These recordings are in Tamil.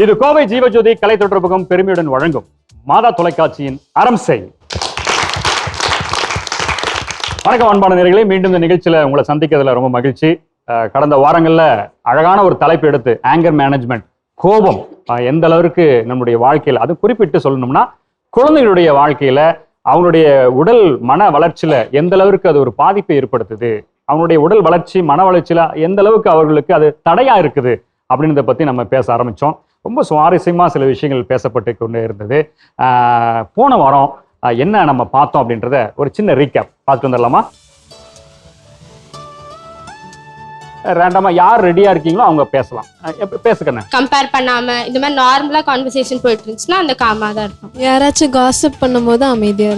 இது கோவை ஜீவஜோதி கலை தொடர்பகம் பெருமையுடன் வழங்கும் மாதா தொலைக்காட்சியின் அறம் செய். வணக்கம் அன்பான நேயர்களே, மீண்டும் இந்த நிகழ்ச்சியில உங்களை சந்திக்கிறதுல ரொம்ப மகிழ்ச்சி. கடந்த வாரங்கள்ல அழகான ஒரு தலைப்பு எடுத்து ஆங்கர் மேனேஜ்மெண்ட், கோபம் எந்த அளவுக்கு நம்முடைய வாழ்க்கையில, அது குறிப்பிட்டு சொல்லணும்னா குழந்தைகளுடைய வாழ்க்கையில அவங்களுடைய உடல் மன வளர்ச்சியில எந்த அளவுக்கு அது ஒரு பாதிப்பை ஏற்படுத்துது, அவங்களுடைய உடல் வளர்ச்சி மன வளர்ச்சியில எந்த அளவுக்கு அவர்களுக்கு அது தடையா இருக்குது அப்படின்றத பத்தி நம்ம பேச ஆரம்பிச்சோம். ரொம்ப சுவாரஸ்யமா சில விஷயங்கள் பேசப்பட்டு கொண்டே இருந்தது. போன வாரம் என்ன நம்ம பார்த்தோம் அப்படின்றத ஒரு சின்ன ரீகேப் பார்த்துட்டு வந்துடலாமா? ரேண்டமா யார் ரெடியா இருக்கீங்களோ அவங்க பேசலாம். பேசுக்கண்ணே. கம்பேர் பண்ணாம இந்த மாதிரி நார்மலா கான்வர்சேஷன் போயிட்டு இருந்துச்சுன்னா அந்த காமா தான் இருக்கும். யாராச்சும் காசிப் பண்ணும்போது அமைதியா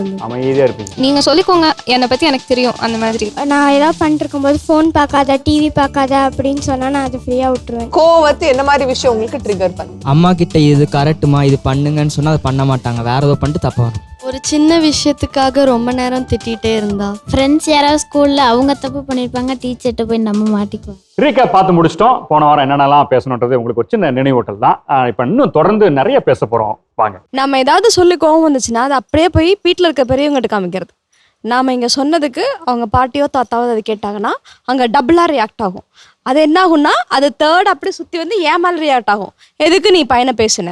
இருப்பீங்க. நீங்க சொல்லிக்கோங்க, என்னை பத்தி எனக்கு தெரியும். அந்த மாதிரி நான் ஏதாவது பண்ணிட்டு இருக்கும்போது ஃபோன் பார்க்காத, டிவி பார்க்காத அப்படின்னு சொன்னா நான் அதை ஃப்ரீயா விட்டுருவேன். கோவத்து என்ன மாதிரி விஷயம் உங்களுக்கு ட்ரிகர் பண்ணும்? அம்மா கிட்ட இது கரெக்டுமா, இது பண்ணுங்கன்னு சொன்னா அதை பண்ண மாட்டாங்க, வேற ஏதோ பண்ணிட்டு தப்பா வரும். ஒரு சின்ன விஷயத்துக்காக ரொம்ப நேரம் திட்டிகிட்டே இருந்தா. ஃப்ரெண்ட்ஸ் யாராவது ஸ்கூல்ல அவங்க தப்பு பண்ணிருப்பாங்க, டீச்சர்கிட்ட போய் நம்ம மாட்டிக்குவோம். ரீகேப் பார்த்து முடிச்சிட்டோம். போன வாரம் என்னென்னலாம் பேசணுன்றது உங்களுக்கு ஒரு சின்ன நினைவூட்டல் தான். இப்போ இன்னும் தொடர்ந்து நிறைய பேச போறோம். வாங்க. நம்ம ஏதாவது சொல்லி கோவம் வந்துச்சுன்னா அது அப்படியே போய் வீட்டில் இருக்க பெரியவங்ககிட்ட காமிக்கிறது. நாம் இங்கே சொன்னதுக்கு அவங்க பாட்டியோ தாத்தாவோ அதை கேட்டாங்கன்னா அங்கே டபுளாக ரியாக்ட் ஆகும். அது என்ன ஆகும்னா அது தேர்ட் அப்படி சுற்றி வந்து ஏன் மேலே ரியாக்ட் ஆகும். எதுக்கு நீ பையனை பேசுன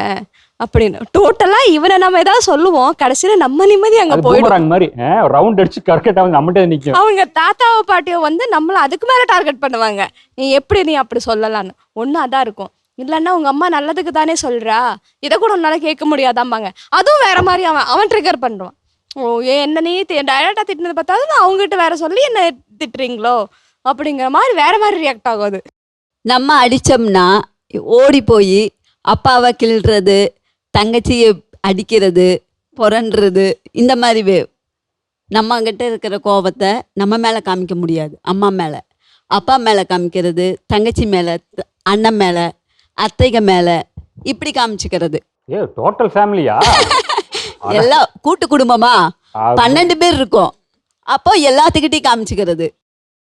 அப்படின்னு டோட்டலா இவனை நம்ம ஏதாவது சொல்லுவோம், கடைசியில நம்ம நிம்மதி அங்க போயிடும். மாதிரி ரவுண்ட் அடிச்சு கரெக்டா நம்மகிட்ட நிக்கும். அவங்க தாத்தாவோ பாட்டியோ வந்து நம்மள அதுக்கு மேல டார்கெட் பண்ணுவாங்க. நீ அப்படி சொல்லலான்னு ஒண்ணு அதான் இருக்கும். இல்லைன்னா உங்க அம்மா நல்லதுக்கு தானே சொல்றா, இதை கூட உன்னால கேட்க முடியாதாம்பாங்க. அதுவும் வேற மாதிரி அவன் ட்ரிகர் பண்றான். ஓ என்ன நீ டைரக்டா திட்டினதை பார்த்தாலும் நான் அவங்ககிட்ட வேற சொல்லி என்ன திட்டுறீங்களோ அப்படிங்கிற மாதிரி வேற மாதிரி ரியாக்ட் ஆகுது. நம்ம அடிச்சோம்னா ஓடி போய் அப்பாவை கிள்றது, தங்கச்சியை அடிக்கிறது, புரண்டுறது, இந்த மாதிரி நம்ம கிட்ட இருக்கிற கோபத்தை நம்ம மேலே காமிக்க முடியாது. அம்மா மேலே, அப்பா மேலே காமிக்கிறது, தங்கச்சி மேலே, அண்ணன் மேலே, அத்தைக மேலே இப்படி காமிச்சுக்கிறது. டோட்டல் ஃபேமிலியா? எல்லாம் கூட்டு குடும்பமா 12 பேர் இருக்கோம். அப்போ எல்லாத்துக்கிட்டையும் காமிச்சுக்கிறது.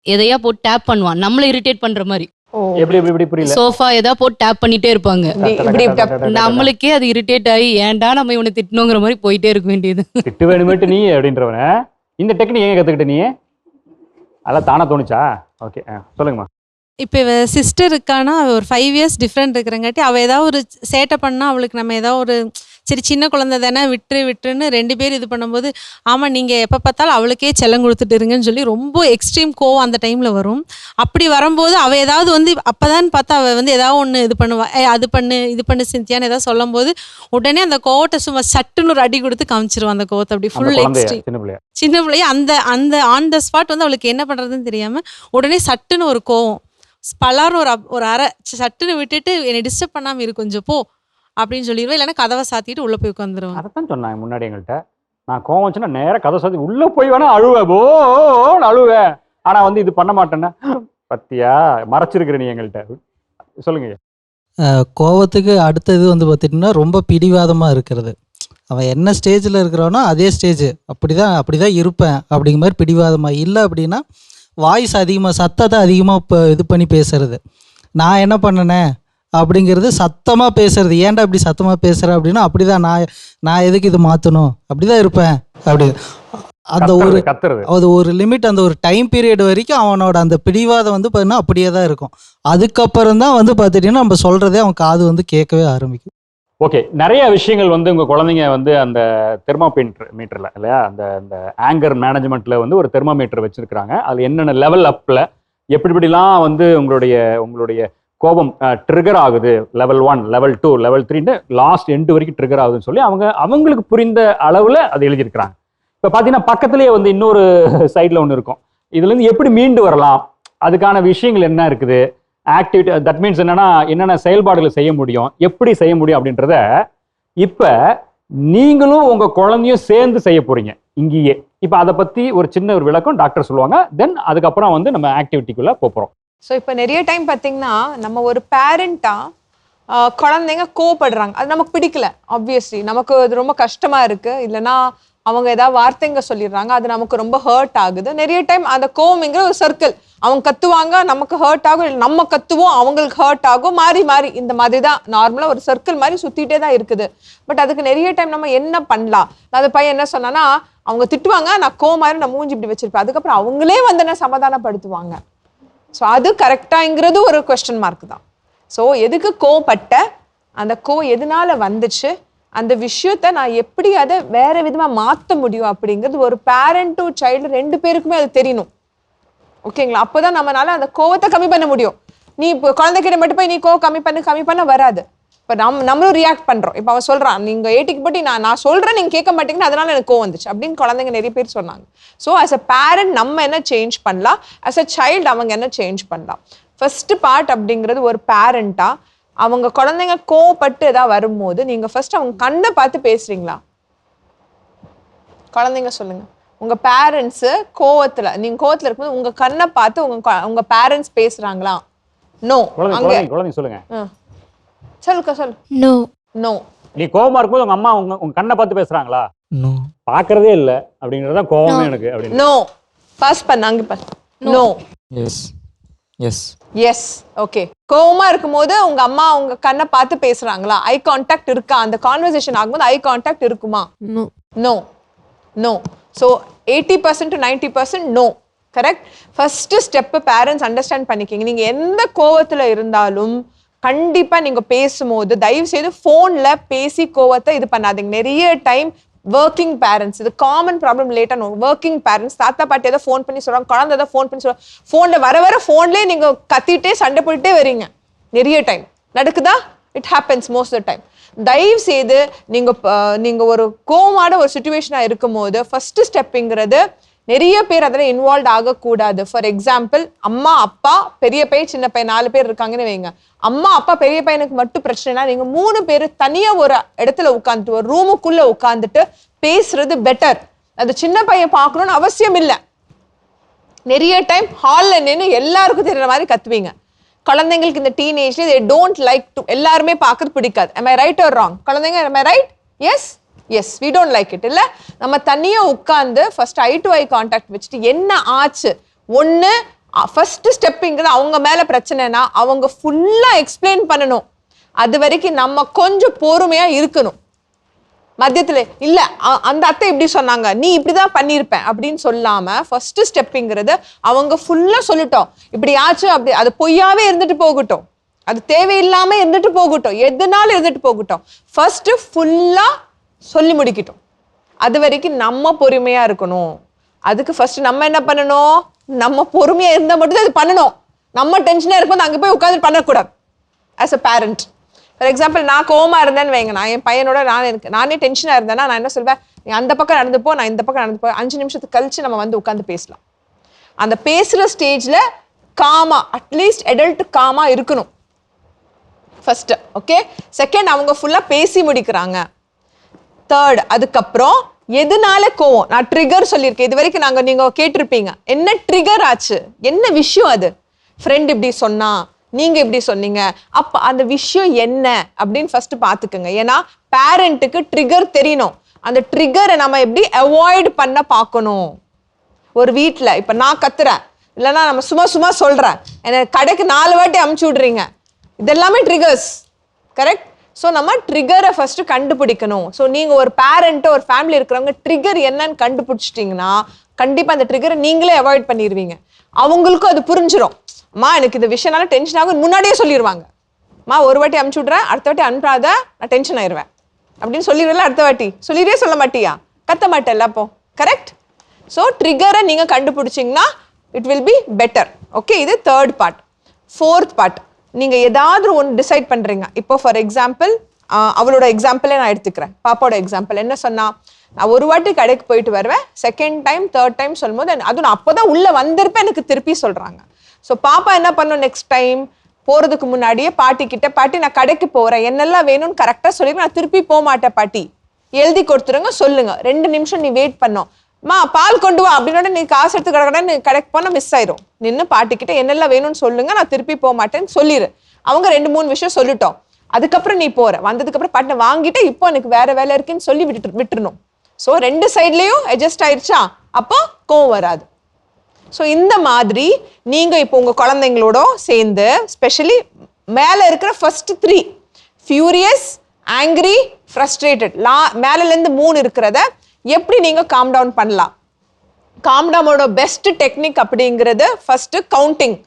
எதையா போட்டு டேப் பண்ணுவான், நம்மள இரிட்டேட் பண்ற மாதிரி. எப்படி புரியல? சோஃபா ஏதாவது போட்டு டேப் பண்ணிட்டே இருப்பாங்க. நம்மளுக்கே அது இரிட்டேட் ஆகி ஏன்டா நம்ம இவனை திட்டணுங்கிற மாதிரி போயிட்டே இருக்க வேண்டியது. திட்டு வேணுமேட்டு நீ அப்படின்றவன இந்த டெக்னிக் எங்க கத்துக்கிட்ட நீ? அதெல்லாம் தானா தோணுச்சா? ஓகே, சொல்லுங்கம்மா. இப்போ இவ சிஸ்டர் இருக்கானா, ஒரு 5 years டிஃப்ரெண்ட் இருக்கிறங்காட்டி அவள் ஏதாவது ஒரு சேட்டை பண்ணா அவளுக்கு நம்ம ஏதாவது ஒரு சரி சின்ன குழந்தை தானே விட்டுன்னு 2 பேர் இது பண்ணும்போது, ஆமாம் நீங்கள் எப்போ பார்த்தாலும் அவளுக்கே செல்லம் கொடுத்துட்டுருங்கன்னு சொல்லி ரொம்ப எக்ஸ்ட்ரீம் கோவம் அந்த டைமில் வரும். அப்படி வரும்போது அவள் ஏதாவது வந்து அப்போதான் பார்த்தா அவள் வந்து ஏதாவது ஒன்று இது பண்ணுவா, அது பண்ணு இது பண்ணு சிந்தியான்னு ஏதாவது சொல்லும் போது உடனே அந்த கோவத்தை சும்மா சட்டுன்னு ஒரு அடி கொடுத்து காமிச்சிருவான். அந்த கோவத்தை அப்படி ஃபுல் எக்ஸ்ட்ரீம் சின்ன பிள்ளைய அந்த அந்த ஆன் த ஸ்பாட் வந்து அவளுக்கு என்ன பண்ணுறதுன்னு தெரியாமல் உடனே சட்டுன்னு ஒரு கோவம் பலாரும் ஒரு அரை சட்டுன்னு விட்டுட்டு என்னை டிஸ்டர்ப் பண்ணாமல் இரு கொஞ்சம் போ அப்படின்னு சொல்லிடுவேன். இல்லைன்னா கதவை சாத்திட்டு உள்ள போய் உட்காந்துருவேன். அதைத்தான் சொன்னாங்க முன்னாடி எங்கள்கிட்ட. நான் கோவம் வச்சுன்னா நேராக கதவை சாத்தி உள்ள போய் வேணா அழுவேன் அழுவேன். ஆனா வந்து இது பண்ண மாட்டேன்னா பத்தியா மறைச்சிருக்கிற நீ எங்கள்கிட்ட. சொல்லுங்க. கோவத்துக்கு அடுத்தது வந்து பார்த்துட்டிங்கன்னா ரொம்ப பிடிவாதமாக இருக்கிறது. அவன் என்ன ஸ்டேஜில் இருக்கிறானோ அதே ஸ்டேஜ் அப்படிதான் இருப்பேன் அப்படிங்கிற மாதிரி பிடிவாதமாக. இல்லை அப்படின்னா வாய்ஸ் அதிகமாக சத்தத்தை அதிகமாக இப்போ இது பண்ணி பேசுறது. நான் என்ன பண்ணினேன் அப்படிங்கிறது சத்தமாக பேசுறது. ஏன்டா இப்படி சத்தமாக பேசுகிறேன் அப்படின்னா அப்படிதான் நான் எதுக்கு இது மாற்றணும், அப்படிதான் இருப்பேன் அப்படி. அது ஒரு லிமிட், அந்த ஒரு டைம் பீரியட் வரைக்கும் அவனோட அந்த பிடிவாதம் வந்து பார்த்தீங்கன்னா அப்படியே தான் இருக்கும். அதுக்கப்புறம் தான் வந்து பார்த்துட்டிங்கன்னா நம்ம சொல்கிறதே அவன் காது வந்து கேட்கவே ஆரம்பிக்கும். ஓகே, நிறைய விஷயங்கள் வந்து உங்கள் குழந்தைங்க வந்து அந்த தெர்மோமீட்டரில் இல்லையா, அந்த ஆங்கர் மேனேஜ்மெண்ட்டில் வந்து ஒரு தெர்மோமீட்டர் வச்சுருக்கிறாங்க. அதில் என்னென்ன லெவல் அப்பில் எப்படிலாம் வந்து உங்களுடைய கோபம் ட்ரிகர் ஆகுது, level 1, level 2, level 3 last end வரைக்கும் ட்ரிகர் ஆகுதுன்னு சொல்லி அவங்களுக்கு புரிந்த அளவில் அது எழுதியிருக்கிறாங்க. இப்போ பார்த்தீங்கன்னா பக்கத்துலேயே வந்து இன்னொரு சைடில் ஒன்று இருக்கும். இதுலேருந்து எப்படி மீண்டு வரலாம், அதுக்கான விஷயங்கள் என்ன இருக்குது, ஆக்டிவிட்டி, தட் மீன்ஸ் என்னென்ன செயல்பாடுகளை செய்ய முடியும், எப்படி செய்ய முடியும் அப்படின்றத இப்போ நீங்களும் உங்கள் குழந்தையும் சேர்ந்து செய்ய போகிறீங்க இங்கேயே. இப்போ அதை பற்றி ஒரு சின்ன ஒரு விளக்கம் டாக்டர் சொல்லுவாங்க. தென் அதுக்கப்புறம் வந்து நம்ம ஆக்டிவிட்டிக்குள்ளே போகிறோம். ஸோ இப்போ நிறைய டைம் பார்த்தீங்கன்னா நம்ம ஒரு பேரண்ட்டாக குழந்தைங்க கோவப்படுறாங்க, அது நமக்கு பிடிக்கல. ஆப்வியஸ்லி நமக்கு அது ரொம்ப கஷ்டமாக இருக்குது. இல்லைனா அவங்க ஏதாவது வார்த்தைங்க சொல்லிடுறாங்க, அது நமக்கு ரொம்ப ஹர்ட் ஆகுது. நிறைய டைம் அந்த கோவம்ங்கிற ஒரு சர்க்கிள், அவங்க கத்துவாங்க, நமக்கு ஹர்ட் ஆகும், இல்லை நம்ம கத்துவோம், அவங்களுக்கு ஹர்ட் ஆகும், மாறி மாறி இந்த மாதிரி தான் நார்மலாக ஒரு சர்க்கிள் மாதிரி சுற்றிட்டே தான் இருக்குது. பட் அதுக்கு நிறைய டைம் நம்ம என்ன பண்ணலாம்? அந்த பையன் என்ன சொன்னான்னா, அவங்க திட்டுவாங்க, நான் கோவமாரி நான் மூஞ்சி இப்படி வச்சிருப்பேன், அதுக்கப்புறம் அவங்களே வந்து என்ன சமாதானப்படுத்துவாங்க. ஸோ அது கரெக்டாங்கிறது ஒரு கொஸ்டின் மார்க் தான். ஸோ எதுக்கு கோவப்பட்ட, அந்த எதனால வந்துச்சு, அந்த விஷயத்த நான் எப்படி அதை வேற விதமாக மாற்ற முடியும் அப்படிங்கிறது ஒரு பேரண்ட் டு சைல்டு 2 பேருக்குமே அது தெரியணும். ஓகேங்களா? அப்போதான் நம்மளால அந்த கோவத்தை கம்மி பண்ண முடியும். நீ இப்போ குழந்தைகிட்ட மட்டும் போய் நீ கோவம் கம்மி பண்ண வராது. இப்போ நம்மளும் ரியாக்ட் பண்ணுறோம். இப்போ அவன் சொல்கிறான், நீங்கள் 80க்கு போட்டு நான் சொல்கிறேன், நீங்கள் கேட்க மாட்டீங்கன்னா அதனால எனக்கு கோவம் வந்துச்சு அப்படின்னு குழந்தைங்க நிறைய பேர் சொன்னாங்க. ஸோ ஆஸ் அ பேரண்ட் நம்ம என்ன சேஞ்ச் பண்ணலாம், ஆஸ் அ சைல்டு அவங்க என்ன சேஞ்ச் பண்ணலாம். ஃபர்ஸ்ட் பார்ட் அப்படிங்கிறது ஒரு பேரண்ட்டாக அவங்க குழந்தைங்க கோவப்பட்டு ஏதாவது வரும்போது நீங்கள் ஃபர்ஸ்ட் அவங்க கண்ணை பார்த்து பேசுறீங்களா? குழந்தைங்க சொல்லுங்க, உங்க பேரண்ட்ஸ் நீங்க கோவத்துல இருக்கும்போது உங்க கண்ணை பார்த்து உங்க பேரண்ட்ஸ் பேசுறாங்களா? நோ. குழந்தைங்க சொல்லுங்க. சொல்லு. நோ. நோ. நீ கோவமா இருக்கும்போது உங்க அம்மா உங்க கண்ணை பார்த்து பேசுறாங்களா? நோ. பாக்குறதே இல்ல அப்படிங்கறத கோவமே எனக்கு அப்படின்னு. நோ. பாஸ் பண்ணாங்க பாரு. நோ. எஸ். ஓகே. கோவமா இருக்கும்போது உங்க அம்மா உங்க கண்ணை பார்த்து பேசுறாங்களா? ஐ கான்டாக்ட் இருக்கா? அந்த கான்வர்சேஷன் ஆகும்போது ஐ கான்டாக்ட் இருக்குமா? No. So 80% to 90% no. Correct. First step parents understand பண்ணிக்கிங்க. நீங்க எந்த கோவத்துல இருந்தாலும் கண்டிப்பா நீங்க பேசும்போது தயவு செய்து போன்ல பேசி கோவத்தை இது பண்ணாதீங்க. நிறைய டைம் ஒர்க்கிங் பேரண்ட்ஸ், இது காமன் ப்ராப்ளம் லேட்டா. ஒர்க்கிங் பேரண்ட்ஸ் தாத்தா பாட்டி ஏதோ ஃபோன் பண்ணி சொல்றாங்க, குழந்தை ஏதோ ஃபோன் பண்ணி சொல்றாங்க, ஃபோன்ல வர ஃபோன்லேயே நீங்க கத்திட்டே சண்டை போட்டுட்டே வரீங்க. நிறைய டைம் நடக்குதா? It happens most of the time. தயவு செய்து நீங்க ஒரு கோவமான ஒரு சுச்சுவேஷனா இருக்கும் போது ஃபர்ஸ்ட் ஸ்டெப்புங்கிறது நிறைய பேர் அதில் இன்வால்வ் ஆகக்கூடாது. ஃபார் எக்ஸாம்பிள், அம்மா அப்பா பெரிய பையன் சின்ன பையன் 4 பேர் இருக்காங்கன்னு வைங்க. அம்மா அப்பா பெரிய பையனுக்கு மட்டும் பிரச்சனைனா நீங்க 3 பேர் தனியா ஒரு இடத்துல உட்காந்துட்டு ஒரு ரூமுக்குள்ள உட்காந்துட்டு பேசுறது பெட்டர். அது சின்ன பையன் பார்க்கணும்னு அவசியம் இல்லை. நிறைய டைம் ஹால்ல நின்று எல்லாருக்கும் தெரியுற மாதிரி கத்துவீங்க. குழந்தைங்களுக்கு இந்த டீனேஜ்ல they don't like to எல்லாருமே பார்க்கறது பிடிக்காது. am I right or wrong? குழந்தைங்க am I right? yes we don't like it. இல்ல நம்ம தனியா உட்கார்ந்து first I to eye contact வச்சுட்டு என்ன ஆச்சு, ஒன்னு ஃபர்ஸ்ட் ஸ்டெப்புங்கிறது அவங்க மேல பிரச்சனைனா அவங்க ஃபுல்லா எக்ஸ்பிளைன் பண்ணணும். அது வரைக்கும் நம்ம கொஞ்சம் பொறுமையா இருக்கணும். மத்தியத்துல இல்ல அந்த அத்தை இப்படி சொன்னாங்க, நீ இப்படிதான் பண்ணிருப்ப அப்படின்னு சொல்லாம ஃபர்ஸ்ட் ஸ்டெப்புங்கிறது அவங்க ஃபுல்லா சொல்லிட்டோம், இப்படி ஆச்சு அப்படி, அது பொய்யாவே இருந்துட்டு போகட்டும், அது தேவையில்லாம இருந்துட்டு போகட்டும், எதுனாலும் இருந்துட்டு போகட்டும், ஃபர்ஸ்ட் ஃபுல்லா சொல்லி முடிக்கட்டும். அது வரைக்கும் நம்ம பொறுமையா இருக்கணும். அதுக்கு ஃபர்ஸ்ட் நம்ம என்ன பண்ணணும், நம்ம பொறுமையா இருந்தா மட்டும் அது பண்ணணும். நம்ம டென்ஷனா இருக்கும்போது அங்க போய் உட்காந்து பண்ணக்கூடாது. As a parent for example, நான் கோவமா இருந்தேன்னு வைங்க, நான் என் பையனோட நானே டென்ஷனா இருந்தேன்னா நான் என்ன சொல்வேன், நீ அந்த பக்கம் நடந்து போ, நான் இந்த பக்கம் நடந்து போ, 5 நிமிஷத்துக்கு கழிச்சு நம்ம வந்து உட்காந்து பேசலாம். அந்த பேசுற ஸ்டேஜ்ல காமா, அட்லீஸ்ட் அடல்ட் காமா இருக்கணும் ஃபர்ஸ்ட். ஓகே. செகண்ட், அவங்க ஃபுல்லா பேசி முடிக்கிறாங்க. தேர்ட், அதுக்கப்புறம் எதனால கோவம், நான் ட்ரிகர் சொல்லியிருக்கேன். இது வரைக்கும் நீங்க கேட்டிருப்பீங்க, என்ன ட்ரிகர் ஆச்சு, என்ன விஷயம், அது ஃப்ரெண்ட் இப்படி சொன்னா, நீங்க இப்படி சொன்னீங்க, அப்ப அந்த விஷயம் என்ன அப்படின்னு ஃபர்ஸ்ட் பாத்துக்கோங்க. ஏன்னா பேரண்ட்டுக்கு ட்ரிகர் தெரியணும். அந்த ட்ரிகரை நம்ம எப்படி அவாய்ட் பண்ண பார்க்கணும். ஒரு வீட்டில் இப்ப நான் கத்துறேன், இல்லைன்னா நம்ம சும்மா சொல்றேன், என்ன கடைக்கு 4 வாட்டி அமுச்சு விடுறீங்க, இதெல்லாமே ட்ரிகர்ஸ். கரெக்ட். ஸோ நம்ம ட்ரிகரை ஃபர்ஸ்ட் கண்டுபிடிக்கணும். ஸோ நீங்க ஒரு பேரண்ட், ஒரு ஃபேமிலி இருக்கிறவங்க ட்ரிகர் என்னன்னு கண்டுபிடிச்சிட்டிங்கன்னா கண்டிப்பா அந்த ட்ரிகரை நீங்களே அவாய்ட் பண்ணிடுவீங்க. அவங்களுக்கும் அது புரிஞ்சிடும். அம்மா எனக்கு இந்த விஷயம்னால டென்ஷன் ஆகும், முன்னாடியே சொல்லிடுவாங்க. அம்மா ஒரு வாட்டி அமுச்சு விட்றேன், அடுத்த வாட்டி அனுப்பாத, நான் டென்ஷன் ஆயிடுவேன் அப்படின்னு சொல்லிடுவேன். அடுத்த வாட்டி சொல்ல மாட்டியா, கத்த மாட்டேல்ல அப்போ. கரெக்ட். ஸோ ட்ரிகரை நீங்க கண்டுபிடிச்சிங்கன்னா it will be better. Okay. இது தேர்ட் பார்ட். ஃபோர்த் பார்ட், நீங்க ஏதாவது ஒன்று டிசைட் பண்றீங்க. இப்போ ஃபார் எக்ஸாம்பிள், அவளோட எக்ஸாம்பிளே நான் எடுத்துக்கிறேன். பாப்பாவோட எக்ஸாம்பிள் என்ன சொன்னா, நான் ஒரு வாட்டி கடைக்கு போயிட்டு வருவேன், செகண்ட் டைம் தேர்ட் டைம் சொல்லும்போது அதுவும் நான் அப்போதான் உள்ள வந்திருப்பேன், எனக்கு திருப்பி சொல்றாங்க. ஸோ பாப்பா என்ன பண்ணும், நெக்ஸ்ட் டைம் போறதுக்கு முன்னாடியே பாட்டி கிட்ட, பாட்டி நான் கடைக்கு போறேன், என்னெல்லாம் வேணும்னு கரெக்டா சொல்லிடுவேன், நான் திருப்பி போக மாட்டேன் பாட்டி, எழுதி கொடுத்துருங்க, சொல்லுங்க, 2 நிமிஷம் நீ வெயிட் பண்ணோம், மா பால் கொண்டு வா அப்படின்னோட நீ காசு எடுத்து கிடக்கடா கடைக்கு போனா மிஸ் ஆயிரும். நின்று பாட்டிக்கிட்ட என்னெல்லாம் வேணும்னு சொல்லுங்க, நான் திருப்பி போக மாட்டேன்னு சொல்லிடு. அவங்க 2-3 விஷயம் சொல்லிட்டோம். அதுக்கப்புறம் நீ போற, வந்ததுக்கு அப்புறம் பாட்டை வாங்கிட்டு இப்போ எனக்கு வேற வேலை இருக்குன்னு சொல்லி விட்டுறணும். ஸோ 2 சைட்லேயும் அட்ஜஸ்ட் ஆயிடுச்சா, அப்போ கோவம் வராது. ஸோ இந்த மாதிரி நீங்கள் இப்போ உங்கள் குழந்தைங்களோட சேர்ந்து ஸ்பெஷலி மேலே இருக்கிற ஃபர்ஸ்ட் 3 ஃபியூரியஸ், ஆங்க்ரி, ஃப்ரஸ்ட்ரேட்டட், மேலேருந்து 3 இருக்கிறத எப்படி நீங்கள் காம் டவுன் பண்ணலாம். காம் டவுனோட பெஸ்ட் டெக்னிக் அப்படிங்கிறது ஃபர்ஸ்ட் கவுண்டிங்.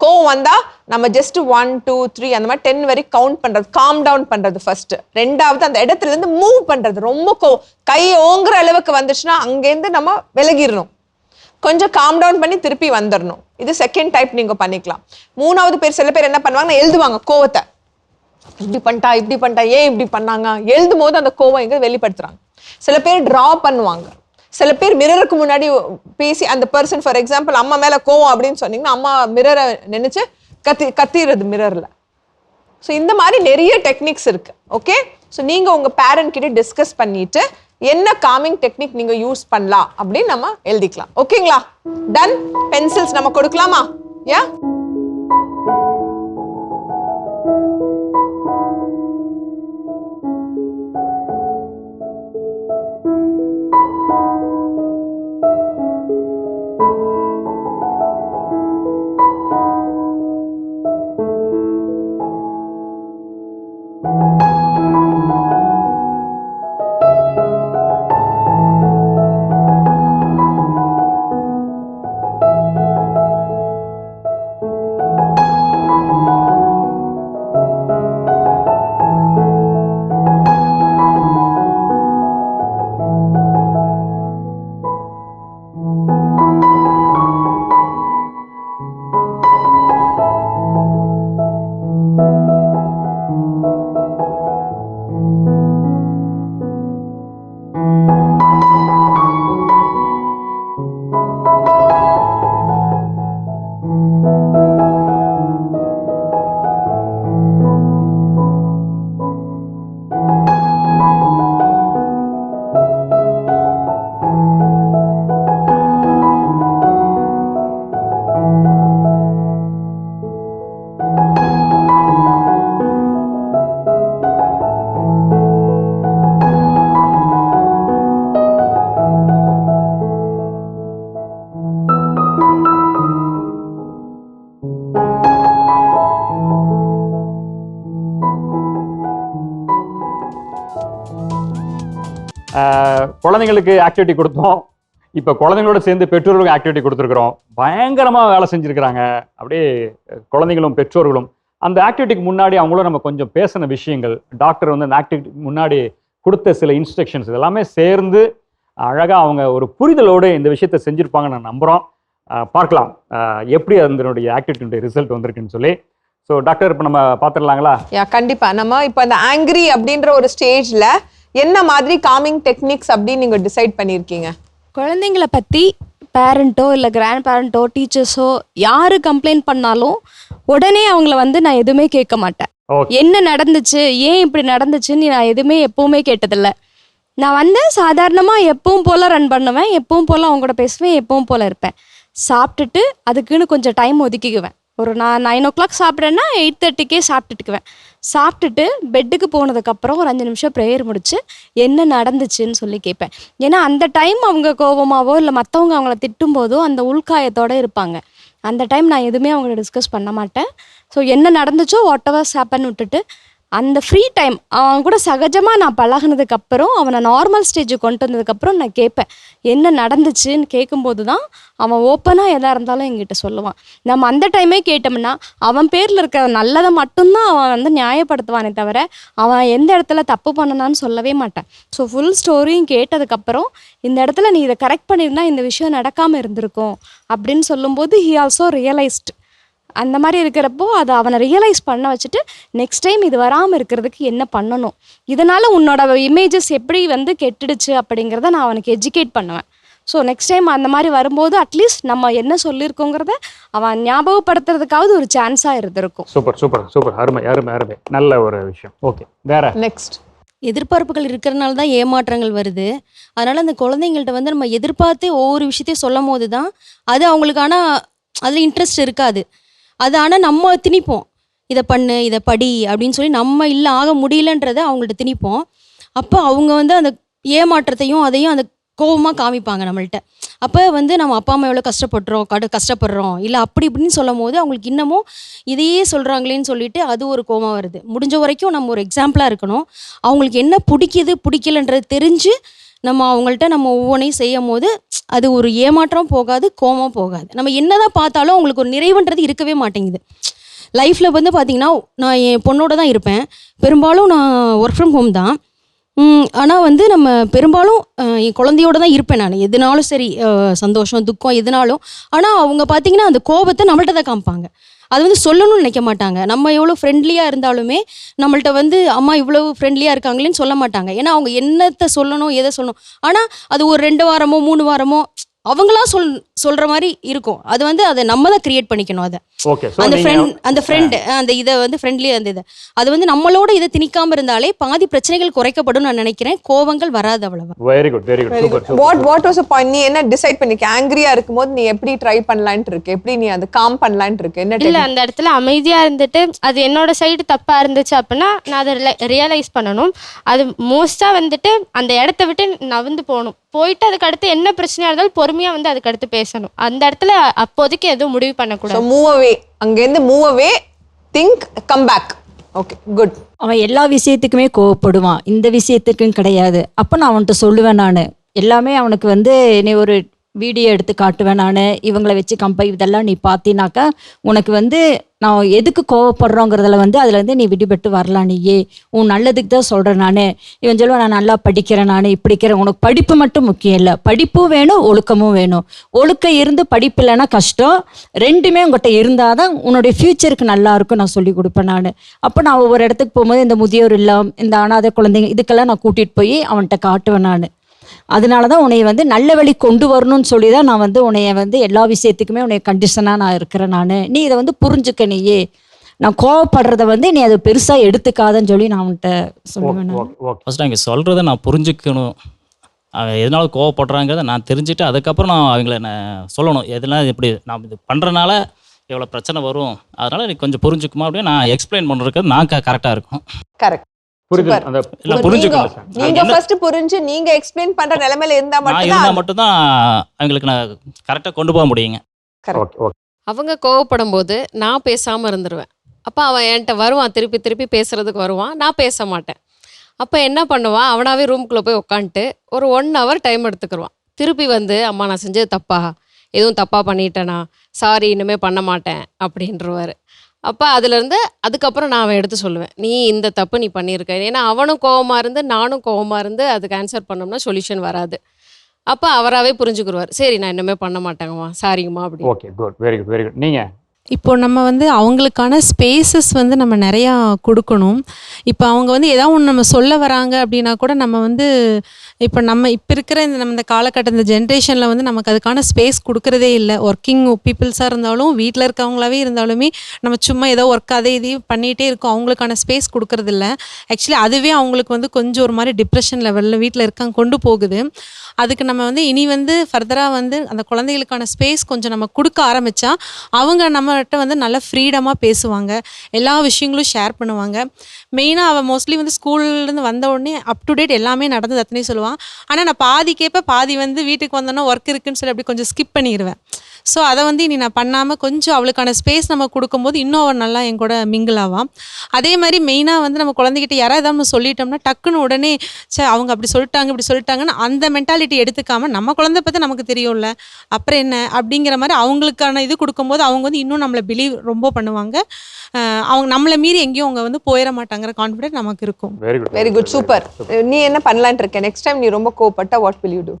கோவம் வந்தால் நம்ம ஜஸ்ட் 1 2 3 அந்த மாதிரி 10 வரைக்கும் கவுண்ட் பண்ணுறது, காம் டவுன் பண்ணுறது ஃபர்ஸ்ட். 2வது அந்த இடத்துலேருந்து மூவ் பண்ணுறது. ரொம்ப கை ஓங்குற அளவுக்கு வந்துச்சுன்னா அங்கேருந்து நம்ம விலகிடணும், கொஞ்சம் காம் டவுன் பண்ணி திருப்பி வந்துடணும். இது செகண்ட் டைப் நீங்கள் பண்ணிக்கலாம். 3வது பேர், சில பேர் என்ன பண்ணுவாங்கன்னா எழுதுவாங்க கோவத்தை, இப்படி பண்ணிட்டா ஏன் இப்படி பண்ணாங்க, எழுதும் போது அந்த கோவம் எங்கே வெளிப்படுத்துறாங்க. சில பேர் ட்ரா பண்ணுவாங்க, சில பேர் மிரருக்கு முன்னாடி பேசி அந்த பர்சன், ஃபார் எக்ஸாம்பிள் அம்மா மேலே கோவம் அப்படின்னு சொன்னீங்கன்னா அம்மா மிரரை நினைச்சு கத்திடுறது மிரரில். ஸோ இந்த மாதிரி நிறைய டெக்னிக்ஸ் இருக்கு. ஓகே, ஸோ நீங்கள் உங்கள் பேரண்ட் கிட்ட டிஸ்கஸ் பண்ணிட்டு என்ன காமிங் டெக்னிக் நீங்கள் யூஸ் பண்ணலாம் அப்படின்னு நம்ம எழுதிக்கலாம். ஓகேங்களா? டன். பென்சில்ஸ் நம்ம கொடுக்கலாமா? யா, குழந்தைங்களுக்கு ஆக்டிவிட்டி கொடுத்தோம், இப்போ குழந்தைங்களோட சேர்ந்து பெற்றோர்களுக்கும் ஆக்டிவிட்டி கொடுத்துருக்குறோம். பயங்கரமாக வேலை செஞ்சுருக்கிறாங்க. அப்படியே குழந்தைங்களும் பெற்றோர்களும் அந்த ஆக்டிவிட்டிக்கு முன்னாடி அவங்களும் நம்ம கொஞ்சம் பேசின விஷயங்கள், டாக்டர் வந்து அந்த ஆக்டிவிட்டி முன்னாடி கொடுத்த சில இன்ஸ்ட்ரக்ஷன்ஸ் இதெல்லாமே சேர்ந்து அழகாக அவங்க ஒரு புரிதலோடு இந்த விஷயத்தை செஞ்சுருப்பாங்கன்னு நான் நம்புகிறோம். பார்க்கலாம் எப்படி அதனுடைய ஆக்டிவிட்டியுடைய ரிசல்ட் வந்திருக்குன்னு சொல்லி. ஸோ டாக்டர், இப்போ நம்ம பார்த்துடலாங்களா? யா, கண்டிப்பாக. நம்ம இப்போ அந்த ஆங்க்ரி அப்படின்ற ஒரு ஸ்டேஜில் என்ன மாதிரி காமிங் டெக்னிக்ஸ் அப்படின்னு நீங்கள் டிசைட் பண்ணியிருக்கீங்க? குழந்தைங்கள பற்றி பேரண்ட்டோ இல்லை கிராண்ட் பேரண்ட்டோ டீச்சர்ஸோ யார் கம்ப்ளைண்ட் பண்ணாலும் உடனே அவங்கள வந்து நான் எதுவுமே கேட்க மாட்டேன். என்ன நடந்துச்சு, ஏன் இப்படி நடந்துச்சுன்னு நான் எதுவுமே எப்பவுமே கேட்டதில்லை. நான் வந்து சாதாரணமாக எப்பவும் போல் ரன் பண்ணுவேன், எப்பவும் போல் அவங்க கூட பேசுவேன், எப்பவும் போல் இருப்பேன். சாப்பிட்டுட்டு அதுக்குன்னு கொஞ்சம் டைம் ஒதுக்கிக்குவேன். ஒரு நான் 9 o'clock சாப்பிட்றேன்னா 8:30க்கே சாப்பிட்டுக்குவேன். சாப்பிட்டுட்டு பெட்டுக்கு போனதுக்கப்புறம் ஒரு 5 நிமிஷம் ப்ரேயர் முடிச்சு என்ன நடந்துச்சுன்னு சொல்லி கேட்பேன். ஏன்னா அந்த டைம் அவங்க கோபமாவோ இல்லை மற்றவங்க அவங்கள திட்டும் போதோ அந்த உள்காயத்தோடு இருப்பாங்க. அந்த டைம் நான் எதுவுமே அவங்கள டிஸ்கஸ் பண்ண மாட்டேன். ஸோ என்ன நடந்துச்சோ வாட் எவர் ஹேப்பன் விட்டுட்டு அந்த ஃப்ரீ டைம் அவன் கூட சகஜமாக நான் பழகினதுக்கப்புறம் அவனை நார்மல் ஸ்டேஜுக்கு கொண்டு வந்ததுக்கப்புறம் நான் கேட்பேன் என்ன நடந்துச்சுன்னு. கேட்கும்போது தான் அவன் ஓப்பனாக எதாக இருந்தாலும் எங்கிட்ட சொல்லுவான். நம்ம அந்த டைமே கேட்டோம்னா அவன் பேரில் இருக்கிற நல்லதை மட்டும்தான் அவன் வந்து நியாயப்படுத்துவானே தவிர அவன் எந்த இடத்துல தப்பு பண்ணனான்னு சொல்லவே மாட்டான். ஸோ ஃபுல் ஸ்டோரியும் கேட்டதுக்கப்புறம் இந்த இடத்துல நீ இதை கரெக்ட் பண்ணியிருந்தா இந்த விஷயம் நடக்காமல் இருந்திருக்கும் அப்படின்னு சொல்லும்போது ஹி ஆல்சோ ரியலைஸ்ட். அந்த மாதிரி இருக்கிறப்போ அதை அவனை ரியலைஸ் பண்ண வச்சுட்டு நெக்ஸ்ட் டைம் இது வராமல் இருக்கிறதுக்கு என்ன பண்ணணும், இதனால் உன்னோட இமேஜஸ் எப்படி வந்து கெட்டுடுச்சு அப்படிங்கிறத நான் அவனுக்கு எஜுகேட் பண்ணுவேன். ஸோ நெக்ஸ்ட் டைம் அந்த மாதிரி வரும்போது அட்லீஸ்ட் நம்ம என்ன சொல்லியிருக்கோங்கிறத அவன் ஞாபகப்படுத்துறதுக்காவது ஒரு சான்ஸாக இருந்திருக்கும். சூப்பர் சூப்பர் சூப்பர், அருமை அருமை அருமை, நல்ல ஒரு விஷயம். ஓகே, வேற நெக்ஸ்ட். எதிர்பார்ப்புகள் இருக்கிறனால தான் ஏமாற்றங்கள் வருது. அதனால் அந்த குழந்தைங்கள்ட்ட வந்து நம்ம எதிர்பார்த்து ஒவ்வொரு விஷயத்தையும் சொல்லும் போது தான் அது அவங்களுக்கான அதில் இன்ட்ரெஸ்ட் இருக்காது. அது ஆனால் நம்ம திணிப்போம், இதை பண்ணு இதை படி அப்படின்னு சொல்லி நம்ம இல்லை ஆக முடியலன்றதை அவங்கள்ட்ட திணிப்போம். அப்போ அவங்க வந்து அந்த ஏமாற்றத்தையும் அதையும் அந்த கோவமாக காமிப்பாங்க நம்மள்ட்ட. அப்போ வந்து நம்ம அப்பா அம்மா எவ்வளோ கஷ்டப்படுறோம் இல்லை அப்படி இப்படின்னு சொல்லும் போது அவங்களுக்கு இன்னமும் இதையே சொல்கிறாங்களேன்னு சொல்லிட்டு அது ஒரு கோவம் வருது. முடிஞ்ச வரைக்கும் நம்ம ஒரு எக்ஸாம்பிளாக இருக்கணும். அவங்களுக்கு என்ன பிடிக்கலன்றது தெரிஞ்சு நம்ம அவங்கள்ட்ட நம்ம ஒவ்வொன்றையும் செய்யும் போது அது ஒரு ஏமாற்றம் போகாது, கோவம் போகாது. நம்ம என்னதான் பார்த்தாலும் அவங்களுக்கு ஒரு நிறைவுன்றது இருக்கவே மாட்டேங்குது. லைஃப்பில் வந்து பார்த்திங்கன்னா நான் என் பொண்ணோட தான் இருப்பேன், பெரும்பாலும் நான் ஒர்க் ஃப்ரம் ஹோம் தான். ஆனால் வந்து நம்ம பெரும்பாலும் என் குழந்தையோட தான் இருப்பேன் நான், எதுனாலும் சரி, சந்தோஷம் துக்கம் எதுனாலும். ஆனால் அவங்க பார்த்திங்கன்னா அந்த கோபத்தை நம்மள்ட்ட தான் காமிப்பாங்க. அது வந்து சொல்லணும்னு நினைக்க மாட்டாங்க. நம்ம எவ்வளோ ஃப்ரெண்ட்லியாக இருந்தாலுமே நம்மள்ட்ட வந்து அம்மா இவ்வளோ ஃப்ரெண்ட்லியாக இருக்காங்களேன்னு சொல்ல மாட்டாங்க. ஏன்னா அவங்க என்னத்தை சொல்லணும் எதை சொல்லணும், ஆனால் அது ஒரு 2 வாரமோ 3 வாரமோ அவங்களா சொல்கிற மாதிரி இருக்கும். அது வந்து அதை நம்ம தான் கிரியேட் பண்ணிக்கணும். அதை அந்த ஃப்ரெண்டு அந்த இதை வந்து ஃப்ரெண்ட்லியாக அந்த இதை அது வந்து நம்மளோட இதை திணிக்காமல் இருந்தாலே பாதி பிரச்சனைகள் குறைக்கப்படும் நான் நினைக்கிறேன். கோவங்கள் வராது அவ்வளவா. Very good very good. What was point? நீ என்ன டிசைட் பண்ணிக்க? ஆங்கிரியா இருக்கும்போது நீ எப்படி ட்ரை பண்ணலான்ட்டு இருக்கு, எப்படி நீ அதை காம் பண்ணலான்ட்டு இருக்கு? என்ன இல்லை, அந்த இடத்துல அமைதியாக இருந்துட்டு அது என்னோட சைடு தப்பாக இருந்துச்சு அப்படின்னா நான் அதை ரியலைஸ் பண்ணணும். அது மோஸ்ட்டாக வந்துட்டு அந்த இடத்த விட்டு நகர்ந்து போகணும். போயிட்டு அதுக்கு அடுத்து என்ன பிரச்சனையா இருந்தாலும் பொறுமையா வந்து அதுக்கு அடுத்து பேசணும். அந்த இடத்துல அப்போதைக்கு எதுவும் முடிவு பண்ணக்கூடாது. மூவ் அவே, அங்கேருந்து move away, think, come back. Okay, good. அவன் எல்லா விஷயத்துக்குமே கோவப்படுவான், இந்த விஷயத்துக்கும் கிடையாது. அப்போ நான் அவன்கிட்ட சொல்லுவேன், நான் எல்லாமே அவனுக்கு வந்து நீ ஒரு வீடியோ எடுத்து காட்டுவேன், நான் இவங்களை வச்சு இதெல்லாம் நீ பார்த்தினாக்கா உனக்கு வந்து நான் எதுக்கு கோவப்படுறோங்கிறதுல வந்து அதில் வந்து நீ விடுபட்டு வரலாம். நீயே உன் நல்லதுக்கு தான் சொல்கிறேன். நான் இவன் சொல்லுவேன், நான் நல்லா படிக்கிறேன், நான் இப்படிக்கிறேன். உனக்கு படிப்பு மட்டும் முக்கியம் இல்லை, படிப்பும் வேணும் ஒழுக்கமும் வேணும். ஒழுக்கம் இருந்து படிப்பு இல்லைன்னா கஷ்டம். ரெண்டுமே உங்கள்கிட்ட இருந்தால் தான் உன்னுடைய ஃப்யூச்சருக்கு நல்லா இருக்கும் நான் சொல்லி கொடுப்பேன். நான் அப்போ நான் ஒவ்வொரு இடத்துக்கு போகும்போது இந்த முதியோர் இல்லம், இந்த அனாதை குழந்தைங்க இதுக்கெல்லாம் நான் கூட்டிகிட்டு போய் அவன்கிட்ட காட்டுவேன். நான் அதனால தான் உன்னைய வந்து நல்ல வழி கொண்டு வரணும்னு சொல்லி தான் நான் வந்து உன்னைய வந்து எல்லா விஷயத்துக்குமே உன்னைய கண்டிஷனாக நான் இருக்கிறேன். நீ இதை வந்து புரிஞ்சுக்க, நீயே நான் கோவப்படுறத வந்து நீ அதை பெருசாக எடுத்துக்காதன்னு சொல்லி நான் அவன்கிட்ட சொல்லுவேன். ஃபஸ்ட்டு அவங்க சொல்கிறத நான் புரிஞ்சுக்கணும், அவன் எதனால கோவப்படுறாங்கிறத நான் தெரிஞ்சுட்டு அதுக்கப்புறம் நான் அவங்கள நான் சொல்லணும். எதெல்லாம் இப்படி நான் இது பண்ணுறனால எவ்வளோ பிரச்சனை வரும், அதனால் நீ கொஞ்சம் புரிஞ்சுக்குமா அப்படின்னு நான் எக்ஸ்பிளைன் பண்ணுறதுக்கு நான் கரெக்டாக இருக்கும். கரெக்ட். நீங்க ஃபர்ஸ்ட் புரிஞ்சு நீங்க எக்ஸ்பிளைன் பண்ற நிலைமையில இருந்தா மட்டும்தான் அவங்களுக்கு நான் கரெக்டா கொண்டு போக முடியுங்க. அவங்க கோவப்படும் போது நான் பேசாம இருந்துருவேன். அப்ப அவன் என்கிட்ட வருவான், திருப்பி திருப்பி பேசுறதுக்கு வருவான், நான் பேச மாட்டேன். அப்ப என்ன பண்ணுவான், அவனாவே ரூம்குள்ள போய் உட்காந்துட்டு ஒரு 1 hour டைம் எடுத்துக்கிடுவான். திருப்பி வந்து அம்மா நான் செஞ்சது தப்பா, எதுவும் தப்பா பண்ணிட்டேனா, சாரி இனிமே பண்ண மாட்டேன் அப்படின்றவாரு. அப்போ அதுலேருந்து அதுக்கப்புறம் நான் அவன் எடுத்து சொல்லுவேன், நீ இந்த தப்பு நீ பண்ணியிருக்க. ஏன்னா அவனும் கோவமாக இருந்து நானும் கோவமாக இருந்து அதுக்கு ஆன்சர் பண்ணோம்னா சொல்யூஷன் வராது. அப்போ அவராகவே புரிஞ்சுக்குருவார், சரி நான் இன்னுமே பண்ண மாட்டேங்கம்மா, சாரிங்கம்மா அப்படி. Okay, good, very good very good. நீங்கள் இப்போ நம்ம வந்து அவங்களுக்கான ஸ்பேசஸ் வந்து நம்ம நிறையா கொடுக்கணும். இப்போ அவங்க வந்து ஏதாவது ஒன்று நம்ம சொல்ல வராங்க அப்படின்னா கூட நம்ம வந்து இப்போ இருக்கிற இந்த காலகட்டம் இந்த ஜென்ரேஷனில் வந்து நமக்கு அதுக்கான ஸ்பேஸ் கொடுக்குறதே இல்லை. ஒர்க்கிங் பீப்புள்ஸாக இருந்தாலும் வீட்டில் இருக்கவங்களாவே இருந்தாலுமே நம்ம சும்மா ஏதோ ஒர்க் அதை இதையும் பண்ணிகிட்டே இருக்கோம், அவங்களுக்கான ஸ்பேஸ் கொடுக்கறதில்ல. ஆக்சுவலி அதுவே அவங்களுக்கு வந்து கொஞ்சம் ஒரு மாதிரி டிப்ரெஷன் லெவலில் வீட்டில் இருக்காங்க கொண்டு போகுது. அதுக்கு நம்ம வந்து இனி வந்து ஃபர்தராக வந்து அந்த குழந்தைகளுக்கான ஸ்பேஸ் கொஞ்சம் நம்ம கொடுக்க ஆரம்பித்தா அவங்க நம்மகிட்ட வந்து நல்லா ஃப்ரீடமாக பேசுவாங்க, எல்லா விஷயங்களும் ஷேர் பண்ணுவாங்க. மெயினாக அவள் மோஸ்ட்லி வந்து ஸ்கூல்லேருந்து வந்த உடனே அப் டு டேட் எல்லாமே நடந்தது அத்தனையும் சொல்லுவான். ஆனால் நான் பாதி கேட்பேன், பாதி வந்து வீட்டுக்கு வந்தோன்னா ஒர்க் இருக்குன்னு சொல்லி அப்படி கொஞ்சம் ஸ்கிப் பண்ணிடுவேன். ஸோ அதை வந்து இனி நான் பண்ணாமல் கொஞ்சம் அவளுக்கான ஸ்பேஸ் நம்ம கொடுக்கும்போது இன்னும் அவள் நல்லா என் கூட மிங்கிள் ஆவான். அதே மாதிரி மெயினாக வந்து நம்ம குழந்தைகிட்ட யாராவது நம்ம சொல்லிட்டோம்னா டக்குன்னு உடனே அவங்க அப்படி சொல்லிட்டாங்க இப்படி சொல்லிட்டாங்கன்னு அந்த மென்டாலிட்டி எடுத்துக்காமல் நம்ம குழந்தை பற்றி நமக்கு தெரியும்ல அப்புறம் என்ன அப்படிங்கிற மாதிரி அவங்களுக்கான இது கொடுக்கும்போது அவங்க வந்து இன்னும் நம்மளை பிலீவ் ரொம்ப பண்ணுவாங்க. அவங்க நம்மளை மீறி எங்கேயும் அவங்க வந்து போயிட மாட்டாங்கிற கான்ஃபிடென்ட் நமக்கு இருக்கும். Very good, super. நீ என்ன பண்ணலான்ட்டு இருக்க? நெக்ஸ்ட் டைம் நீ ரொம்ப கோவப்பட்டா வாட் வில் யூ டு?